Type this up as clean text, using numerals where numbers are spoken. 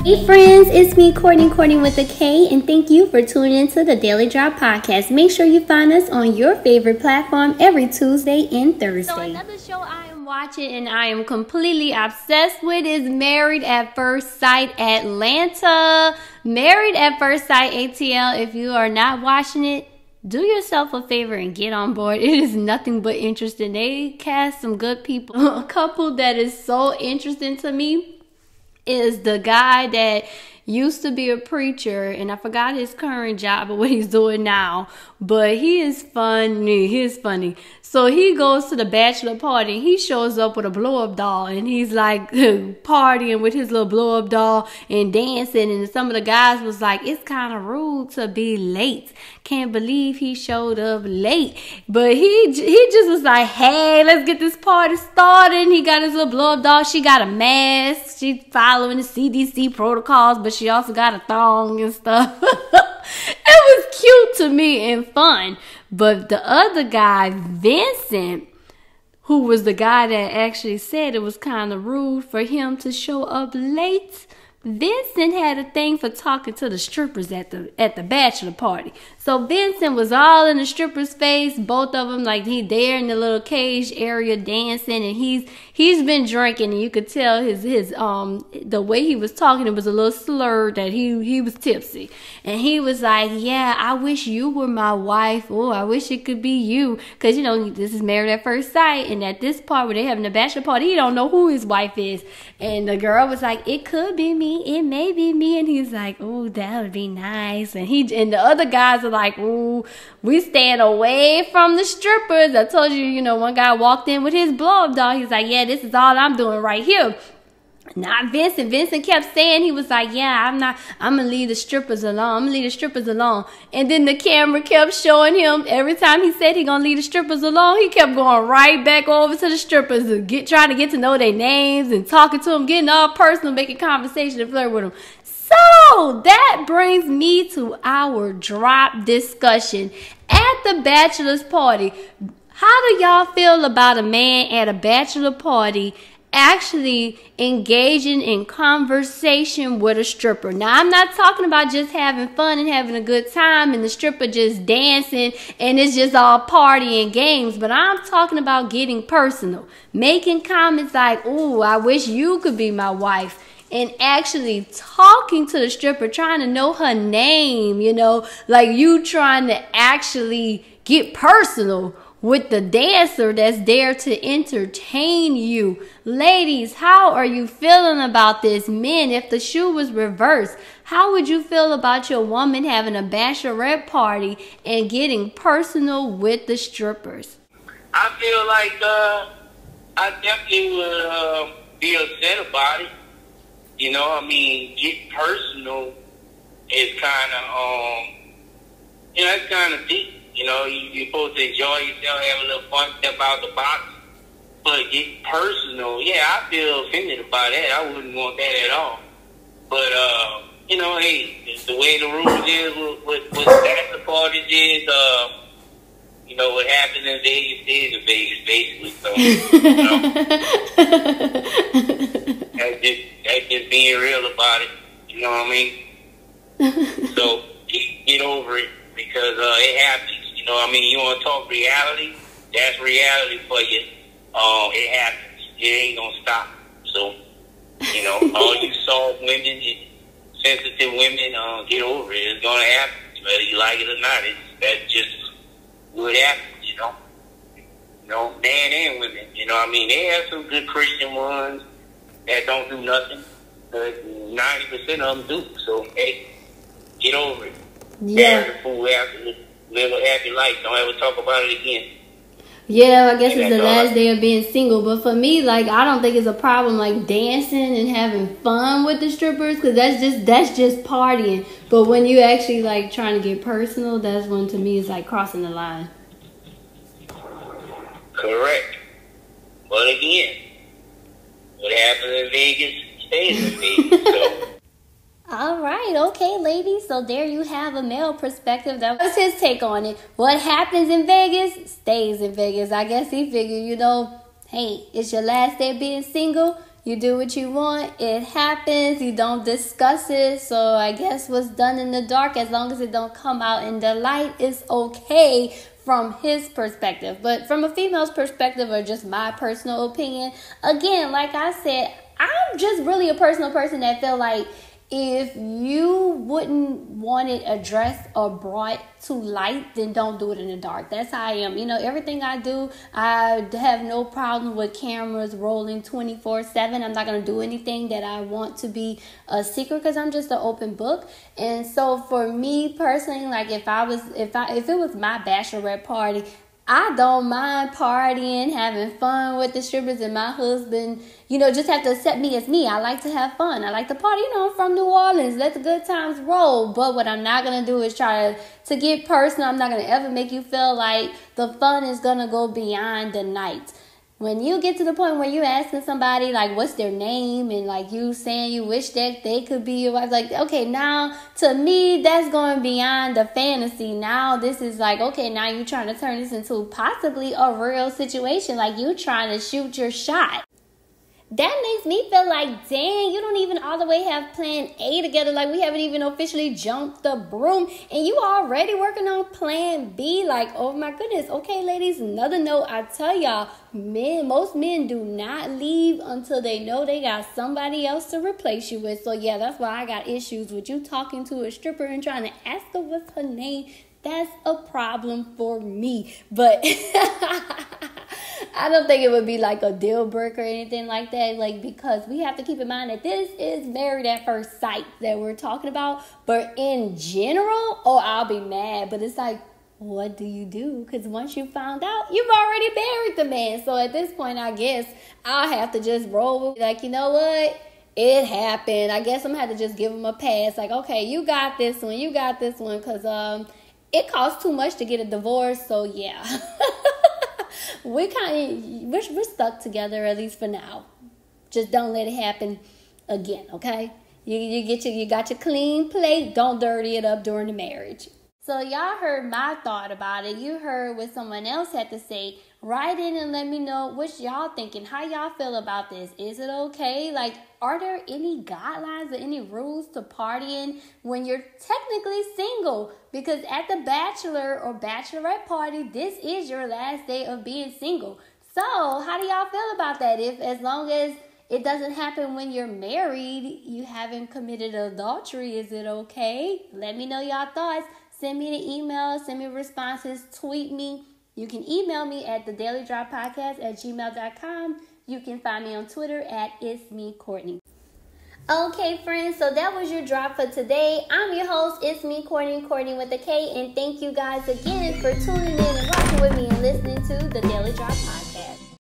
Hey friends, it's me, Courtney with a K, and thank you for tuning into the Daily Drop Podcast. Make sure you find us on your favorite platform every Tuesday and Thursday. So another show I am watching and I am completely obsessed with is Married at First Sight Atlanta. Married at First Sight ATL. If you are not watching it, do yourself a favor and get on board. It is nothing but interesting. They cast some good people. A couple that is so interesting to me is the guy that used to be a preacher, and I forgot his current job or what he's doing now, but he is funny. He is funny. So he goes to the bachelor party. He shows up with a blow-up doll, and he's like partying with his little blow-up doll and dancing. And some of the guys was like, "It's kind of rude to be late. Can't believe he showed up late." But he just was like, "Hey, let's get this party started." And he got his little blow-up doll. She got a mask. She's following the CDC protocols, but she also got a thong and stuff. It was cute to me and fun. But the other guy, Vincent, who was the guy that actually said it was kind of rude for him to show up late, Vincent had a thing for talking to the strippers at the bachelor party. So Vincent was all in the stripper's face, both of them, like he there in the little cage area dancing, and he's been drinking, and you could tell his the way he was talking, it was a little slurred, that he was tipsy. And he was like, "Yeah, I wish you were my wife. Oh, I wish it could be you." Because, you know, this is Married at First Sight, and at this part where they're having the bachelor party, he don't know who his wife is. And the girl was like, "It could be me. It may be me." And he's like, "Oh, that would be nice." And the other guys are like, "Ooh, we staying away from the strippers." I told you, one guy walked in with his blow-up doll. He's like, "Yeah, this is all I'm doing right here." Not Vincent. Vincent kept saying, he was like, "Yeah, I'm going to leave the strippers alone. I'm going to leave the strippers alone." And then the camera kept showing him, every time he said he going to leave the strippers alone, he kept going right back over to the strippers and trying to get to know their names and talking to them, getting all personal, making conversation and flirt with them. So that brings me to our drop discussion. At the bachelor's party, how do y'all feel about a man at a bachelor party actually engaging in conversation with a stripper? Now, I'm not talking about just having fun and having a good time and the stripper just dancing and it's just all party and games, but I'm talking about getting personal, making comments like, "Ooh, I wish you could be my wife," and actually talking to the stripper, trying to know her name, like you trying to actually get personal with the dancer that's there to entertain you. Ladies, how are you feeling about this? Men, if the shoe was reversed, how would you feel about your woman having a bachelorette party and getting personal with the strippers? I feel like I definitely would be upset about it. Get personal is kind of, it's kind of deep. You're supposed to enjoy yourself, have a little fun, step out the box. But get personal, yeah, I feel offended about that. I wouldn't want that at all. But, hey, it's the way the rules is with bachelor parties is, what happens in Vegas stays in Vegas, basically. So, that's just being real about it. You know what I mean? So, get over it, because it happens. You know what I mean? You want to talk reality? That's reality for you. It happens. It ain't going to stop. So, all you soft women, sensitive women, get over it. It's going to happen, whether you like it or not. That's just what happens, men and women. They have some good Christian ones that don't do nothing, but 90% of them do. So, hey, get over it. Yeah. Marry the fool after, live a happy life. Don't ever talk about it again. Yeah, I guess it's the last day of being single. But for me, like, I don't think it's a problem, like, dancing and having fun with the strippers, because that's just partying. But when you actually, like, trying to get personal, that's when, to me, it's like crossing the line. Correct. But again, what happens in Vegas stays in Vegas. So. All right, okay, ladies. So there you have a male perspective. That was his take on it. What happens in Vegas stays in Vegas. I guess he figured, hey, it's your last day of being single. you do what you want. It happens. You don't discuss it. So I guess what's done in the dark, as long as it don't come out in the light, is okay from his perspective. But from a female's perspective, or just my personal opinion, again, like I said, I'm just really a personal person that feel like if you wouldn't want it addressed or brought to light, then don't do it in the dark. That's how I am. Everything I do, I have no problem with cameras rolling 24/7. I'm not going to do anything that I want to be a secret because I'm just an open book. And so for me personally, like if it was my bachelorette party, I don't mind partying, having fun with the strippers, and my husband, just have to accept me as me. I like to have fun. I like to party. I'm from New Orleans. Let the good times roll. But what I'm not going to do is try to get personal. I'm not going to ever make you feel like the fun is going to go beyond the night. When you get to the point where you're asking somebody, like, what's their name, and, like, you saying you wish that they could be your wife, like, okay, now, to me, that's going beyond the fantasy. Now, this is like, okay, now you're trying to turn this into possibly a real situation. Like, you trying to shoot your shot. That makes me feel like, dang, you don't even all the way have plan A together. Like, we haven't even officially jumped the broom, and you already working on plan B. Like, oh my goodness. Okay, ladies, another note. I tell y'all, most men do not leave until they know they got somebody else to replace you with. So yeah, that's why I got issues with you talking to a stripper and trying to ask her what's her name. That's a problem for me. But I don't think it would be like a deal breaker or anything like that. Like, because we have to keep in mind that this is married at first sight that we're talking about. But in general, I'll be mad. But it's like, what do you do? Because once you found out, you've already married the man. So at this point, I guess I'll have to just roll with, like, you know what? It happened. I guess I'm going to have to just give him a pass. Like, okay, you got this one. You got this one. Because it costs too much to get a divorce. So, yeah. We're stuck together, at least for now. Just don't let it happen again, okay? You got your clean plate. Don't dirty it up during the marriage. So y'all heard my thought about it. You heard what someone else had to say. Write in and let me know what y'all thinking. How y'all feel about this? Is it okay? Like, are there any guidelines or any rules to partying when you're technically single? Because at the bachelor or bachelorette party, this is your last day of being single. So how do y'all feel about that? If as long as it doesn't happen when you're married, you haven't committed adultery, is it okay? Let me know y'all thoughts. Send me the email, send me responses, tweet me. You can email me at thedailydroppodcast@gmail.com. You can find me on Twitter at ItzmeKortni. Okay, friends, so that was your drop for today. I'm your host, ItzmeKortni, Courtney with a K, and thank you guys again for tuning in and rocking with me and listening to the Daily Drop Podcast.